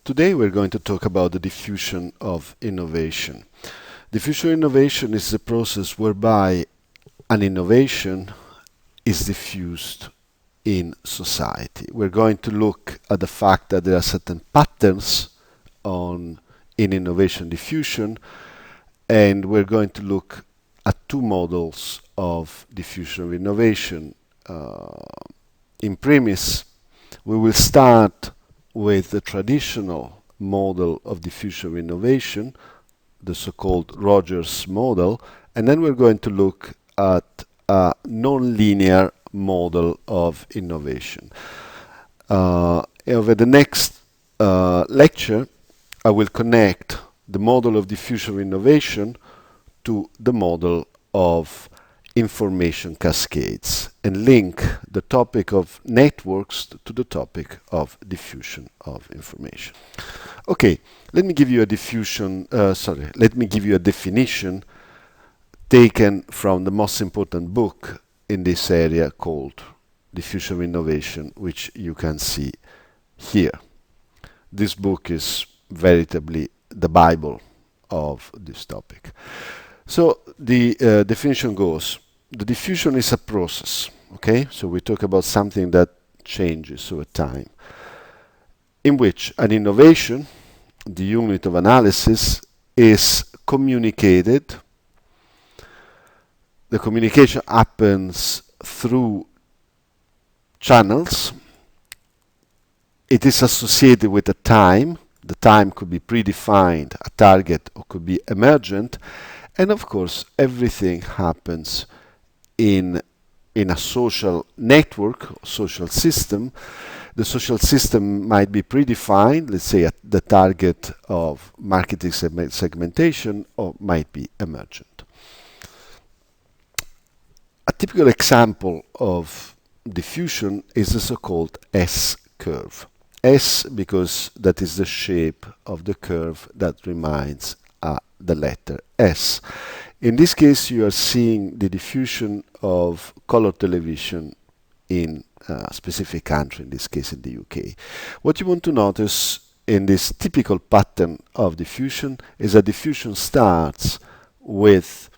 Today we're going to talk about the diffusion of innovation. Diffusion innovation is the process whereby an innovation is diffused in society. We're going to look at the fact that there are certain patterns in innovation diffusion, and we're going to look at two models of diffusion of innovation. In premise, we will start with the traditional model of diffusion of innovation, the so-called Rogers model, and then we're going to look at a non-linear model of innovation. Over the next lecture, I will connect the model of diffusion of innovation to the model of information cascades and link the topic of networks to the topic of diffusion of information. Okay, let me give you a definition taken from the most important book in this area called Diffusion of Innovation, which you can see here. This book is veritably the Bible of this topic. So the definition goes, the diffusion is a process, okay? So we talk about something that changes over time, in which an innovation, the unit of analysis, is communicated. The communication happens through channels. It is associated with a time. The time could be predefined, a target, or could be emergent. And of course, everything happens in a social network, social system. The social system might be predefined, let's say at the target of marketing segmentation, or might be emergent. A typical example of diffusion is the so-called S-curve. S because that is the shape of the curve that reminds the letter S. In this case, you are seeing the diffusion of color television in a specific country, in this case in the UK. What you want to notice in this typical pattern of diffusion is that diffusion starts with,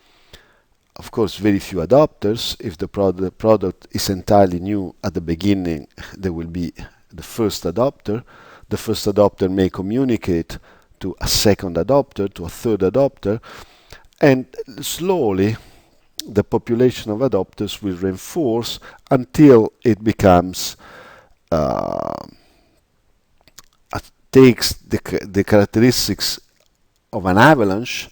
of course, very few adopters. If the product is entirely new at the beginning, there will be the first adopter. The first adopter may communicate to a second adopter, to a third adopter, and slowly the population of adopters will reinforce until it becomes takes the characteristics of an avalanche.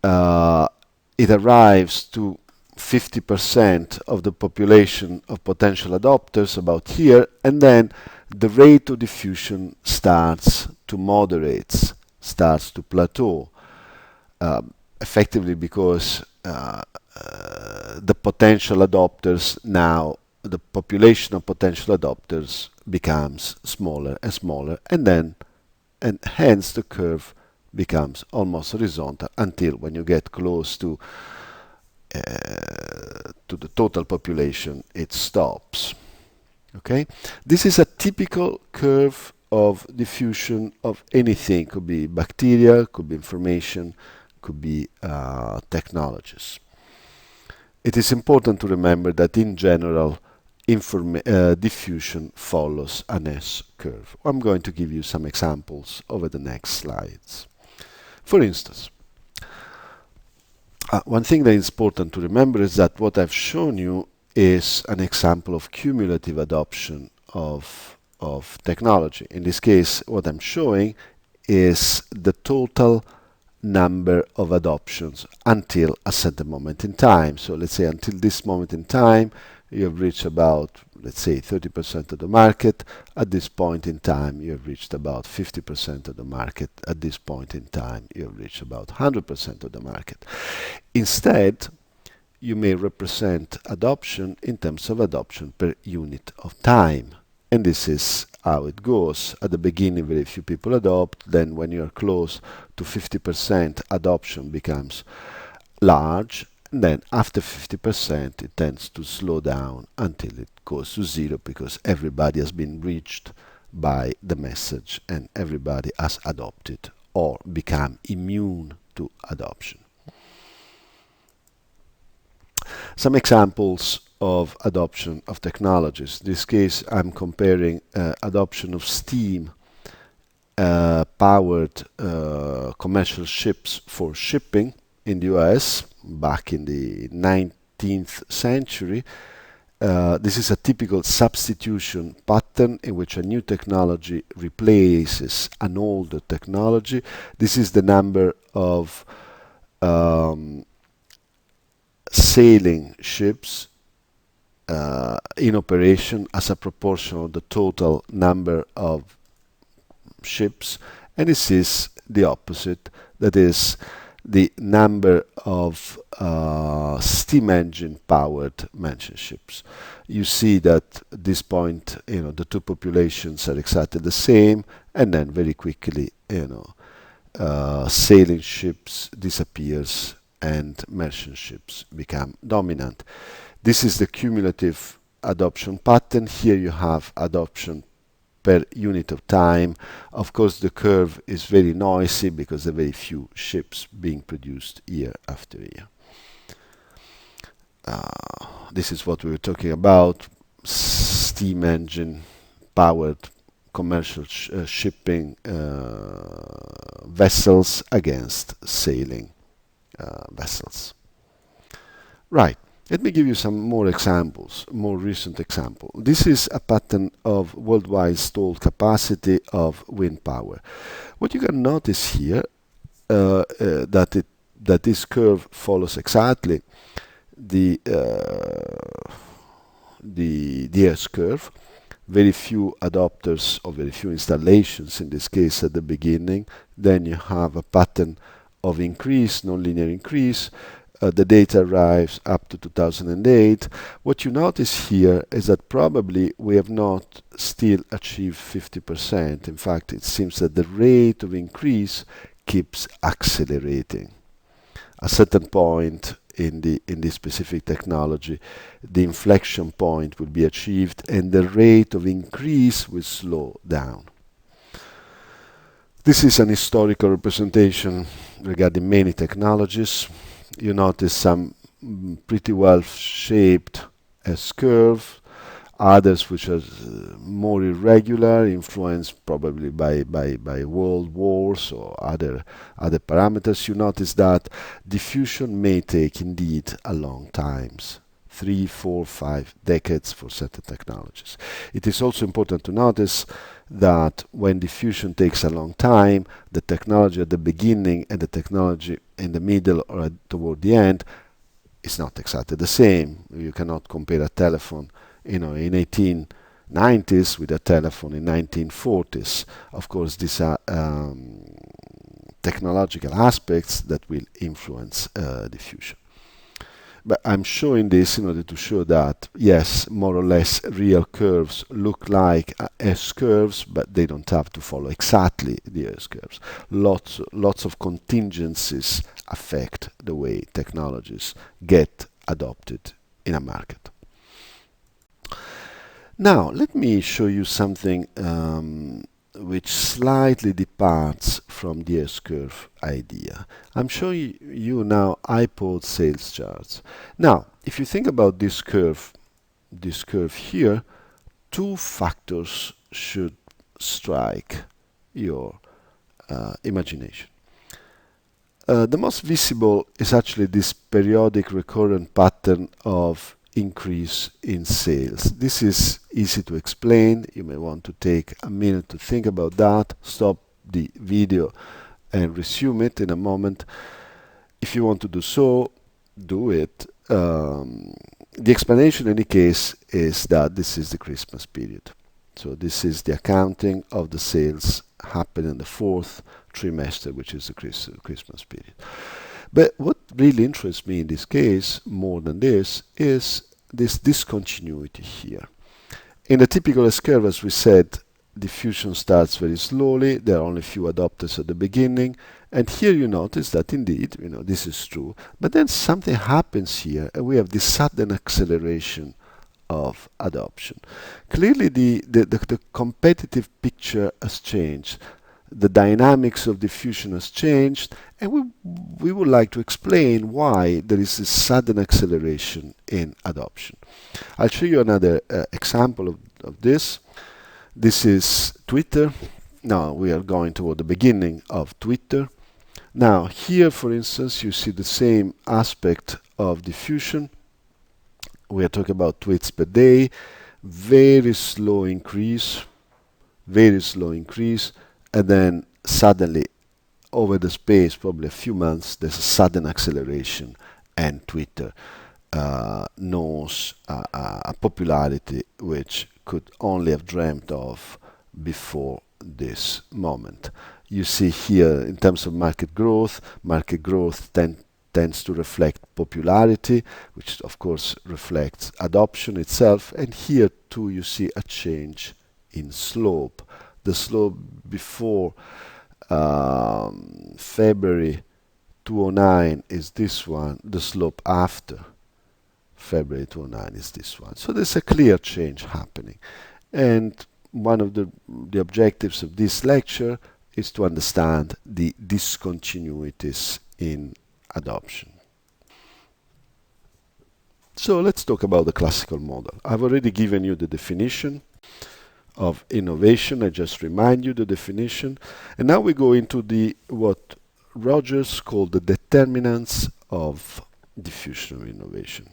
It arrives to 50% of the population of potential adopters about here, and then the rate of diffusion starts to moderate, starts to plateau, effectively because the potential adopters now, the population of potential adopters becomes smaller and smaller, and hence the curve becomes almost horizontal until when you get close to the total population, it stops. Okay, this is a typical curve of diffusion of anything. Could be bacteria, could be information, could be technologies. It is important to remember that in general, diffusion follows an S-curve. I'm going to give you some examples over the next slides. For instance, one thing that is important to remember is that what I've shown you is an example of cumulative adoption of technology. In this case, what I'm showing is the total number of adoptions until a certain moment in time. So let's say until this moment in time, you have reached about, let's say, 30% of the market. At this point in time, you have reached about 50% of the market. At this point in time, you have reached about 100% of the market. Instead, you may represent adoption in terms of adoption per unit of time. And this is how it goes. At the beginning, very few people adopt. Then when you are close to 50%, adoption becomes large. And then after 50%, it tends to slow down until it goes to zero because everybody has been reached by the message, and everybody has adopted or become immune to adoption. Some examples of adoption of technologies. In this case, I'm comparing adoption of steam powered commercial ships for shipping in the US back in the 19th century. This is a typical substitution pattern in which a new technology replaces an older technology. This is the number of sailing ships in operation as a proportion of the total number of ships, and this is the opposite, that is the number of steam engine powered merchant ships. You see that at this point, the two populations are exactly the same, and then very quickly, sailing ships disappears and merchant ships become dominant. This is the cumulative adoption pattern. Here you have adoption per unit of time. Of course, the curve is very noisy because there are very few ships being produced year after year. This is what we were talking about, steam engine powered commercial shipping vessels against sailing vessels. Right. Let me give you some more examples, more recent example. This is a pattern of worldwide installed capacity of wind power. What you can notice here that this curve follows exactly the S-curve. Very few adopters or very few installations in this case at the beginning. Then you have a pattern of increase, nonlinear increase. The data arrives up to 2008. What you notice here is that probably we have not still achieved 50%. In fact, it seems that the rate of increase keeps accelerating. A certain point in this specific technology, the inflection point will be achieved and the rate of increase will slow down. This is an historical representation regarding many technologies. You notice some pretty well shaped S-curve, others which are more irregular, influenced probably by world wars or other parameters. You notice that diffusion may take indeed a long time, 3, 4, 5 decades for certain technologies. It is also important to notice that when diffusion takes a long time, the technology at the beginning and the technology in the middle or toward the end is not exactly the same. You cannot compare a telephone, in 1890s with a telephone in 1940s. Of course, these are technological aspects that will influence diffusion. But I'm showing this in order to show that, yes, more or less real curves look like S-curves, but they don't have to follow exactly the S-curves. Lots of contingencies affect the way technologies get adopted in a market. Now, let me show you something which slightly departs from the S-curve idea. I'm showing you now iPod sales charts. Now, if you think about this curve here, two factors should strike your imagination. The most visible is actually this periodic recurrent pattern of increase in sales. This is easy to explain. You may want to take a minute to think about that, stop the video and resume it in a moment. If you want to do so, do it. The explanation in any case is that this is the Christmas period. So this is the accounting of the sales happen in the fourth trimester, which is the Christmas period. But what really interests me in this case, more than this, is this discontinuity here. In the typical S-curve, as we said, diffusion starts very slowly. There are only few adopters at the beginning. And here you notice that indeed, this is true. But then something happens here, and we have this sudden acceleration of adoption. Clearly, the competitive picture has changed. The dynamics of diffusion has changed, and we would like to explain why there is this sudden acceleration in adoption. I'll show you another example of this. This is Twitter. Now we are going toward the beginning of Twitter. Now here, for instance, you see the same aspect of diffusion. We are talking about tweets per day, very slow increase, and then suddenly, over the space, probably a few months, there's a sudden acceleration, and Twitter knows a popularity which could only have dreamt of before this moment. You see here, in terms of market growth tends to reflect popularity, which of course reflects adoption itself. And here too you see a change in slope. The slope before February 2009 is this one. The slope after February 2009 is this one. So there's a clear change happening. And one of the objectives of this lecture is to understand the discontinuities in adoption. So let's talk about the classical model. I've already given you the definition of innovation. I just remind you the definition. And now we go into what Rogers called the determinants of diffusion of innovation.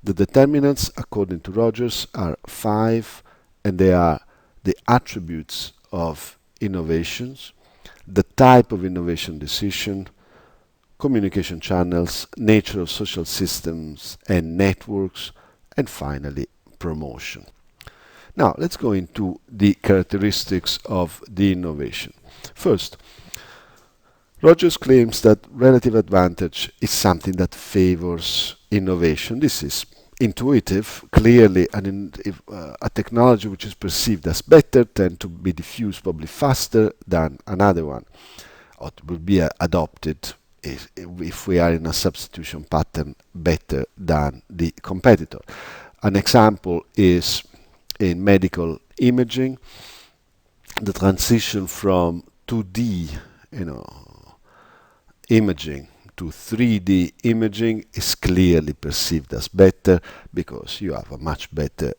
The determinants, according to Rogers, are 5, and they are the attributes of innovations, the type of innovation decision, communication channels, nature of social systems and networks, and finally, promotion. Now, let's go into the characteristics of the innovation. First, Rogers claims that relative advantage is something that favors innovation. This is intuitive. Clearly, a technology which is perceived as better tends to be diffused probably faster than another one, or it will be adopted if we are in a substitution pattern better than the competitor. An example is in medical imaging, the transition from 2D, imaging to 3D imaging is clearly perceived as better because you have a much better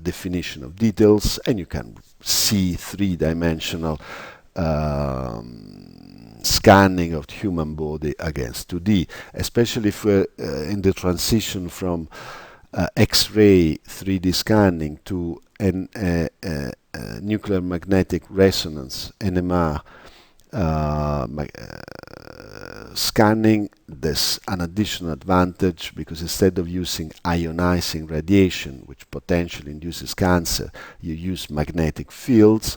definition of details, and you can see three-dimensional scanning of the human body against 2D, especially if we're in the transition from X-ray 3D scanning to nuclear magnetic resonance, NMR scanning. There's an additional advantage because instead of using ionizing radiation, which potentially induces cancer, you use magnetic fields.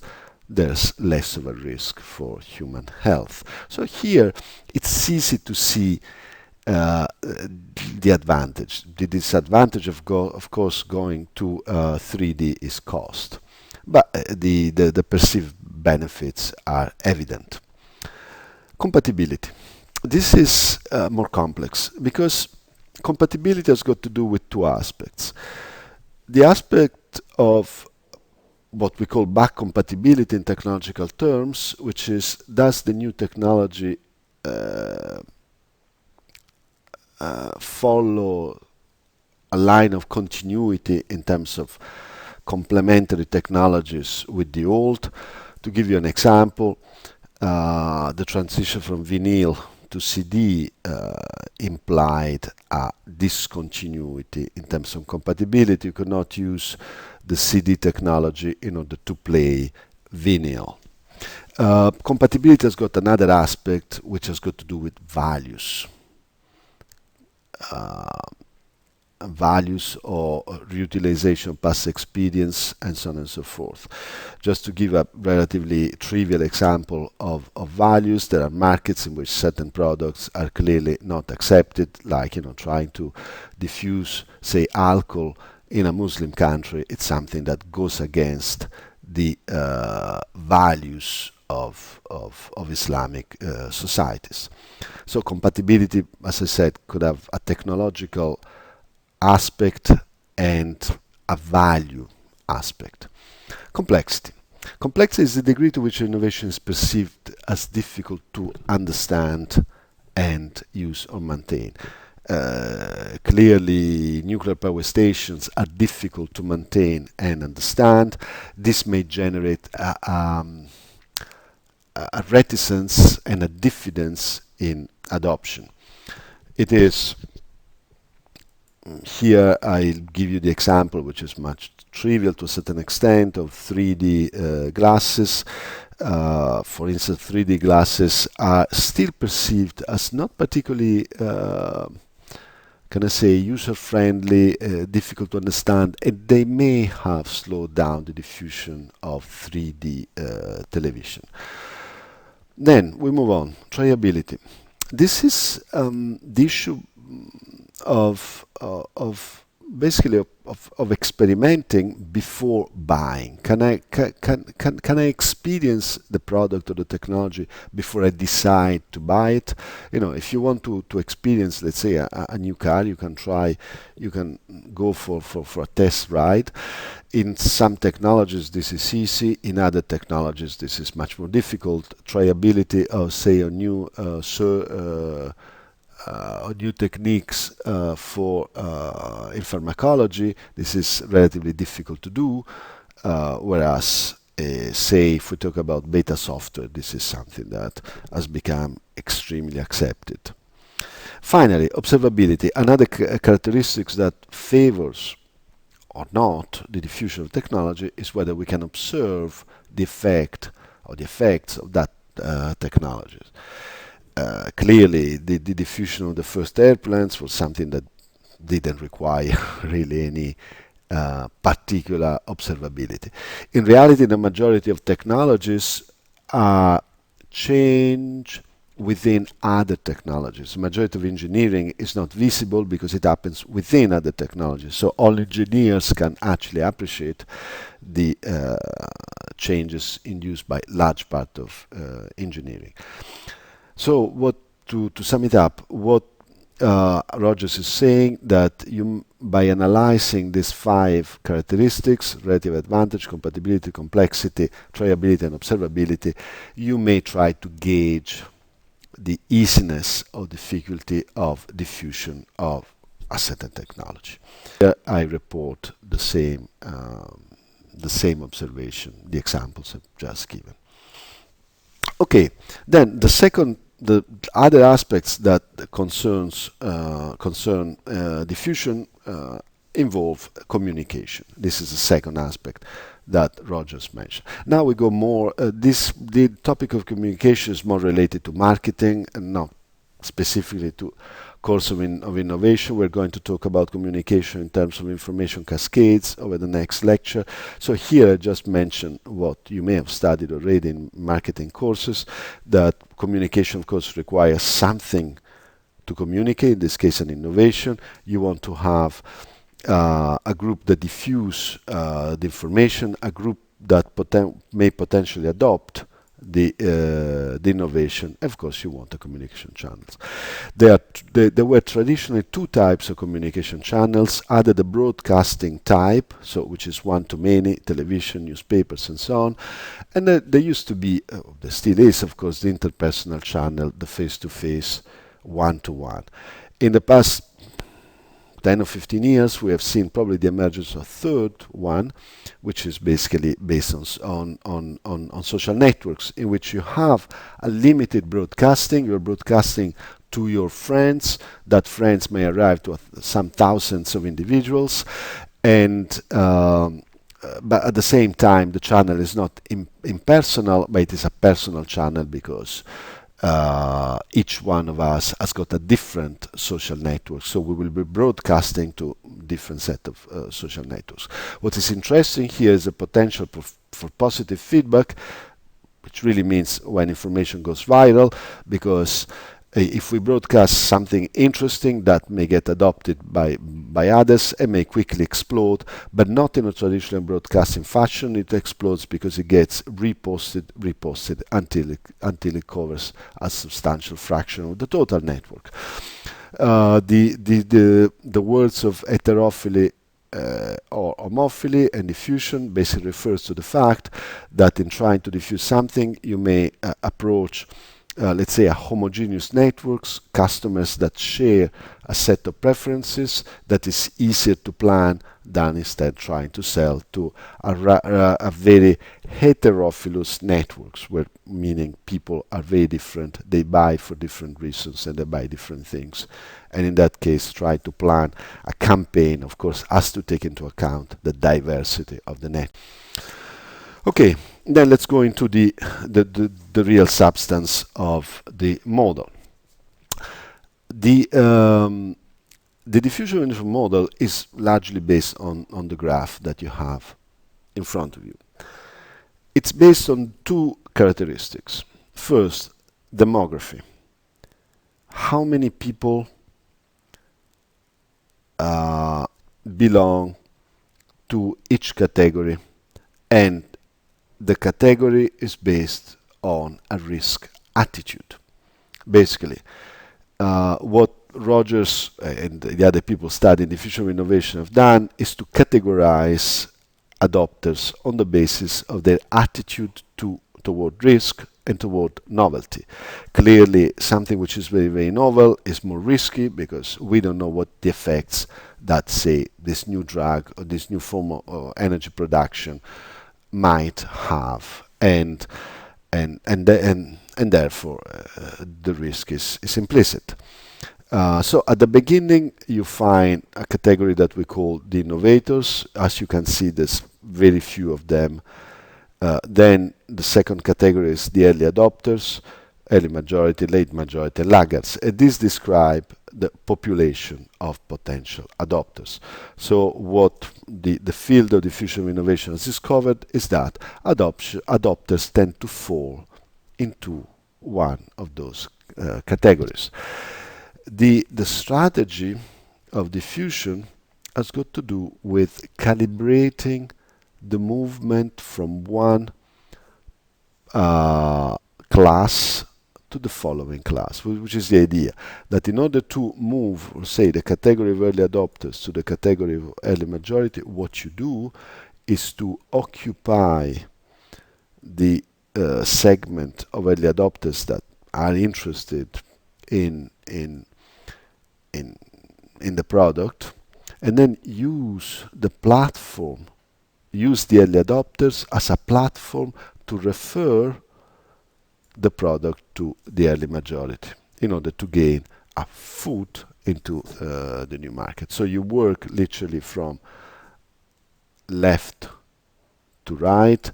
There's less of a risk for human health. So here it's easy to see the advantage. The disadvantage of course going to 3D is cost, but the perceived benefits are evident. Compatibility. This is more complex because compatibility has got to do with two aspects. The aspect of what we call back compatibility in technological terms, which is, does the new technology follow a line of continuity in terms of complementary technologies with the old? To give you an example, the transition from vinyl to CD implied a discontinuity in terms of compatibility. You could not use the CD technology in order to play vinyl. Compatibility has got another aspect which has got to do with values. Values or reutilization of past experience, and so on and so forth. Just to give a relatively trivial example of values, there are markets in which certain products are clearly not accepted, like trying to diffuse, say, alcohol in a Muslim country. It's something that goes against the values of Islamic societies. So compatibility, as I said, could have a technological aspect and a value aspect. Complexity. Complexity is the degree to which innovation is perceived as difficult to understand and use or maintain. Clearly, nuclear power stations are difficult to maintain and understand. This may generate a reticence and a diffidence in adoption. It is here I'll give you the example, which is much trivial to a certain extent, of 3D glasses. For instance, 3D glasses are still perceived as not particularly, can I say, user-friendly, difficult to understand, and they may have slowed down the diffusion of 3D television. Then we move on. Triability. This is the issue of basically of experimenting before buying. Can I experience the product or the technology before I decide to buy it? You know, if you want to experience, let's say, a new car, you can go for a test ride. In some technologies this is easy, in other technologies this is much more difficult. Triability of, say, a new new techniques in pharmacology, this is relatively difficult to do, whereas say if we talk about beta software, this is something that has become extremely accepted. Finally, observability. Another characteristic that favors or not the diffusion of technology is whether we can observe the effect or the effects of that technology. Clearly, the diffusion of the first airplanes was something that didn't require really any particular observability. In reality, the majority of technologies change within other technologies. The majority of engineering is not visible because it happens within other technologies. So all engineers can actually appreciate the changes induced by large part of engineering. So to sum it up, what Rogers is saying that by analyzing these 5 characteristics, relative advantage, compatibility, complexity, triability, and observability, you may try to gauge the easiness or difficulty of diffusion of a certain technology. Here I report the same observation, the examples I've just given. Okay, then the other aspects that concern diffusion involve communication. This is the second aspect that Rogers mentioned. Now we go more, the topic of communication is more related to marketing and not specifically to course of innovation. We're going to talk about communication in terms of information cascades over the next lecture. So here I just mentioned what you may have studied already in marketing courses, that communication, of course, requires something to communicate, in this case an innovation. You want to have a group that diffuse the information, a group that may potentially adopt the innovation. Of course, you want the communication channels. There were traditionally 2 types of communication channels, either the broadcasting type, so which is one-to-many, television, newspapers, and so on, and there used to be, there still is, of course, the interpersonal channel, the face-to-face, one-to-one. In the past 10 or 15 years, we have seen probably the emergence of a third one, which is basically based on social networks, in which you have a limited broadcasting. You're broadcasting to your friends. That friends may arrive to some thousands of individuals, and but at the same time, the channel is not impersonal, but it is a personal channel because each one of us has got a different social network, so we will be broadcasting to different set of social networks. What is interesting here is the potential for positive feedback, which really means when information goes viral, because if we broadcast something interesting, that may get adopted by others and may quickly explode, but not in a traditional broadcasting fashion. It explodes because it gets reposted until it covers a substantial fraction of the total network. The words of heterophily or homophily, and diffusion basically refers to the fact that in trying to diffuse something, you may approach, let's say, a homogeneous networks, customers that share a set of preferences that is easier to plan than instead trying to sell to a very heterophilous networks, where meaning people are very different, they buy for different reasons and they buy different things. And in that case, try to plan a campaign, of course, has to take into account the diversity of the net. Okay, then let's go into the real substance of the model. The diffusion uniform model is largely based on the graph that you have in front of you. It's based on two characteristics. First, demography. How many people belong to each category, and the category is based on a risk attitude. Basically, what Rogers and the other people studying diffusion innovation have done is to categorize adopters on the basis of their attitude toward risk and toward novelty. Clearly, something which is very, very novel is more risky because we don't know what the effects that, say, this new drug or this new form of energy production might have, and therefore the risk is implicit. So at the beginning you find a category that we call the innovators. As you can see, there's very few of them. Then the second category is the early adopters, early majority, late majority, laggards. And these describe the population of potential adopters. So what the field of diffusion innovation has discovered is that adopters tend to fall into one of those categories. The strategy of diffusion has got to do with calibrating the movement from one class to the following class, which is the idea that in order to move, say, the category of early adopters to the category of early majority, what you do is to occupy the segment of early adopters that are interested in the product, and then use the platform, use the early adopters as a platform to refer the product to the early majority in order to gain a foot into the new market. So you work literally from left to right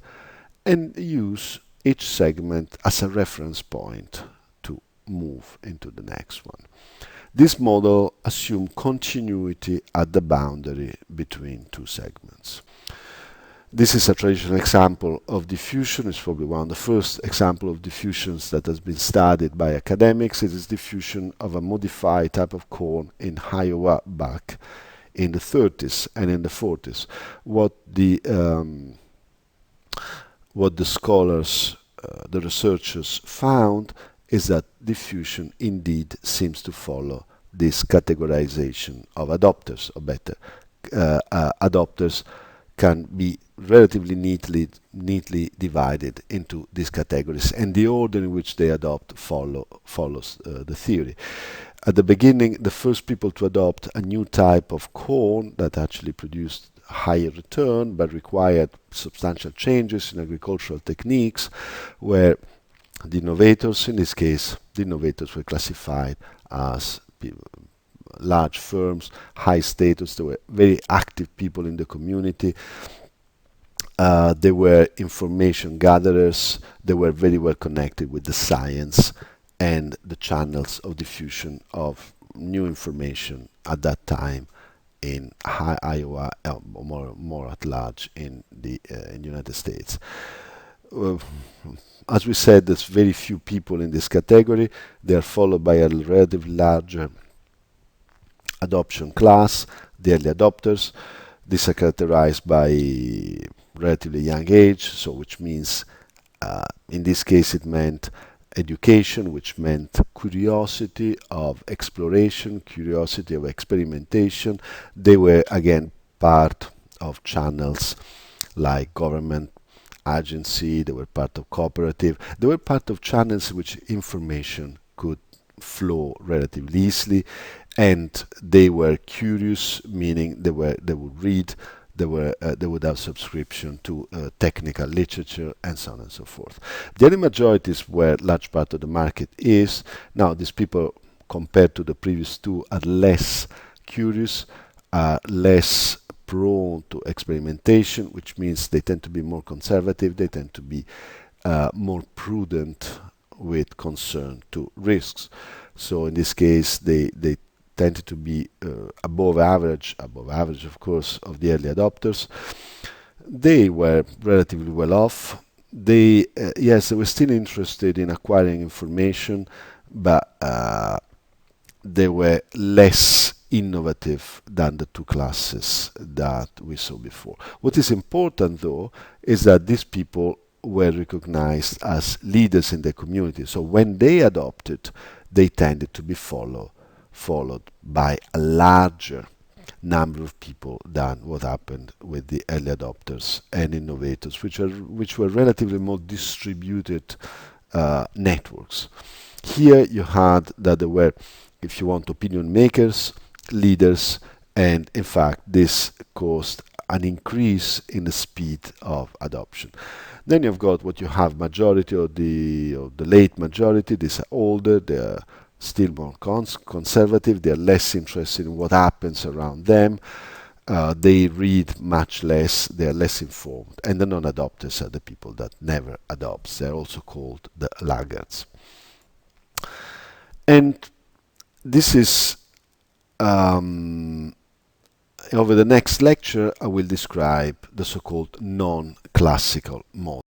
and use each segment as a reference point to move into the next one. This model assumes continuity at the boundary between two segments. This is a traditional example of diffusion. It's probably one of the first examples of diffusions that has been studied by academics. It is diffusion of a modified type of corn in Iowa back in the 30s and in the 40s. What the scholars, the researchers found is that diffusion indeed seems to follow this categorization of adopters, or better, adopters can be relatively neatly divided into these categories, and the order in which they adopt follows the theory. At the beginning, the first people to adopt a new type of corn that actually produced higher return but required substantial changes in agricultural techniques, where the innovators, in this case, the innovators were classified as large firms, high status. They were very active people in the community. They were information gatherers. They were very well connected with the science and the channels of diffusion of new information at that time in Iowa, more at large in the United States. As we said, there's very few people in this category. They are followed by a relatively larger adoption class, the early adopters. These are characterized by relatively young age, so which means in this case it meant education, which meant curiosity of exploration, curiosity of experimentation. They were again part of channels like government agency, they were part of cooperative, they were part of channels which information could flow relatively easily, and they were curious, meaning they would read, they would have subscription to technical literature and so on and so forth. The other majorities where large part of the market is. Now these people, compared to the previous two, are less curious, are less prone to experimentation, which means they tend to be more conservative, they tend to be more prudent with concern to risks. So in this case, they tended to be above average, of course, of the early adopters. They were relatively well off. They, yes, they were still interested in acquiring information, but they were less innovative than the two classes that we saw before. What is important, though, is that these people were recognized as leaders in the community. So when they adopted, they tended to be followed by a larger number of people than what happened with the early adopters and innovators, which were relatively more distributed networks. Here you had that there were, if you want, opinion makers, leaders, and in fact this caused an increase in the speed of adoption. Then you've got what you have, majority of the late majority. These are older, they are still more conservative, they are less interested in what happens around them, they read much less, they are less informed. And the non-adopters are the people that never adopt. They're also called the laggards. And this is, over the next lecture, I will describe the so-called non-classical model.